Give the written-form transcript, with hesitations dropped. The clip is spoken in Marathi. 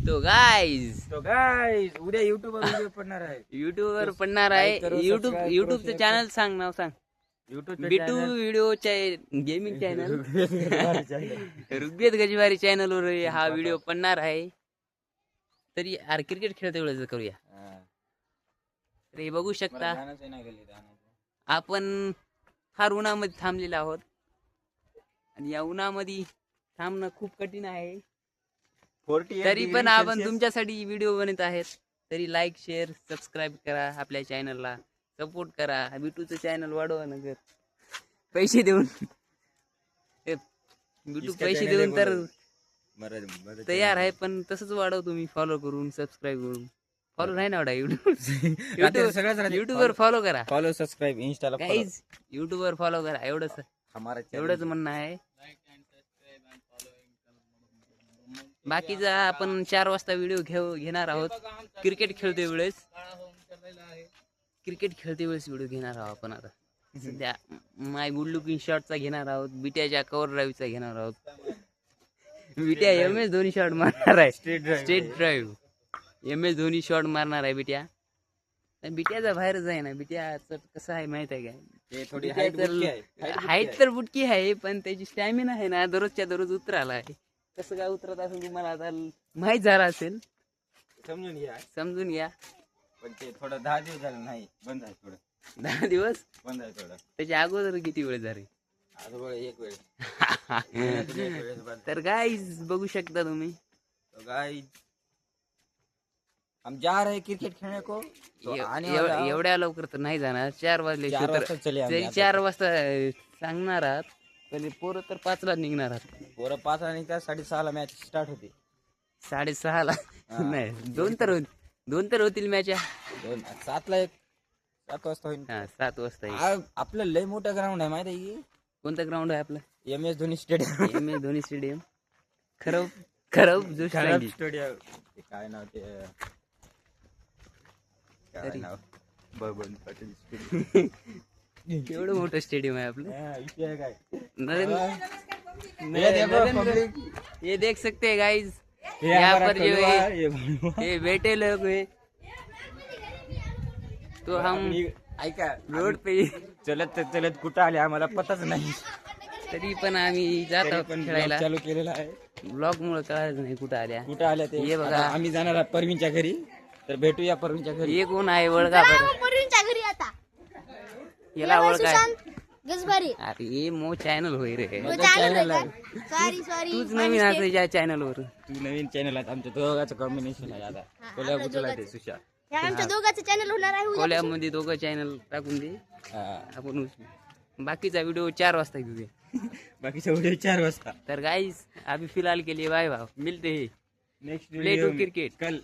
तो गाईज उद्या युट्यूबवर व्हिडिओ पडणार आहे. युट्यूबवर पडणार आहे. like करो, युट्यूब subscribe करो, युट्यूबचं share चॅनल सांग, नाव सांग. युट्यूब बिटू video gaming channel Rugved गजवारी channel वर हा व्हिडिओ पडणार आहे. तरी यार क्रिकेट खेळते वेळेस करूया. तर हे बघू शकता आपण फार उन्हामध्ये थांबलेलो आहोत आणि या उन्हामध्ये थांबणं खूप कठीण आहे. तरी पण आपण तुमच्यासाठी व्हिडिओ बनवत आहेत. तरी लाईक शेअर सबस्क्राईब करा, आपल्या चॅनलला सपोर्ट करा. बिटूचं चॅनल वाढवा नगर पैसे देऊन. बिटू पैसे देऊन तर तयार आहे, पण तसंच वाढव तुम्ही फॉलो करून सबस्क्राईब करून. फॉलो नाही ना वाढा युट्यूबवर फॉलो करा, फॉलो सबस्क्राईब इंस्टाला गाईज युट्यूबवर फॉलो करा. एवढंच म्हणणं आहे. बाकीचा आपण 4 वाजता व्हिडिओ घेणार आहोत. क्रिकेट खेळते वेळेस व्हिडिओ घेणार आहोत आपण. आता सध्या माय गुड लुकिंग शॉटचा घेणार आहोत. बिट्याच्या कव्हर ड्राईव्हचा घेणार आहोत. बिट्या MS धोनी शॉट मारणार आहे. Straight drive MS Dhoni shot मारणार आहे बिट्या. बिट्याचा बाहेरच आहे ना. बिट्याचं कसं आहे माहित आहे काय, हाईट तर बुटकी आहे, पण त्याची स्टॅमिना आहे ना दररोजच्या दररोज उतरायला आहे. कसं काय उतरत असेल तुम्हाला आता माहित झालं असेल, समजून घ्या. पण ते थोडं 10 दिवस झालं नाही, बंद आहे थोडं. 10 दिवस बंद आहे थोडं. त्याच्या अगोदर किती वेळ झाले? अगोदर एक वेळ. तर गाईज बघू शकता तुम्ही. तो गाइस हम जा रहे क्रिकेट खेलने को. एवढ्या लवकर तर नाही जाणार. 4 वाजले. 4 वाजता सांगणार आहात. पहिले पोरं तर 5 ला निघणार आहात. पोरं 5 ला निघतात. 6:30 ला मॅच स्टार्ट होते. 6:30 ला नाही, 2 तर होतील मॅच. 7 वाजता होईल. 7 वाजता. आपलं लय मोठं ग्राउंड आहे माहिती आहे की. कोणतं ग्राउंड आहे आपलं? MS Dhoni stadium. MS Dhoni stadium. खरब स्टेडियम. काय नाव ते, काय नाव, बबन पाटील स्टेडियम. एवढं मोठं स्टेडियम आहे आपलं. ये देख सकते हैं गाइस, यहाँ पर जो है ये बैठे लोग है. तो हम ऐका रोड पे चलत कुठं आले आम्हाला पताच नाही. तरी पण आम्ही जात आहोत खेळायला. चालू केलेला आहे. ब्लॉग मुळे कळायचं नाही कुठं आल्या ते. हे बघा, आम्ही जाणार आहोत परवीनच्या घरी. तर भेटूया परवीनच्या घरी. हे कोण आहे वळगा परवीनच्या घरी आता याला वळगा. गजबारी. अरे हे मो चॅनल होय रे. सॉरी तूच नवीन असं या चॅनल वर. तू नवीन चॅनल आहे. आमच्या दोघांचं कॉम्बिनेशन आहे. आता कोल्हापूरला ते सुशा. आमच्या दोघांचं चॅनल होणार आहे. कोल्यामध्ये दोघं चॅनल टाकून दे. आपण बाकीचा व्हिडिओ 4 वाजता घेऊया. बाकीच्या व्हिडिओ 4 वाजता. तर गाइस अभी फिलहाल के लिए बाय बाय. मिलते हैं नेक्स्ट प्ले टू क्रिकेट. कल.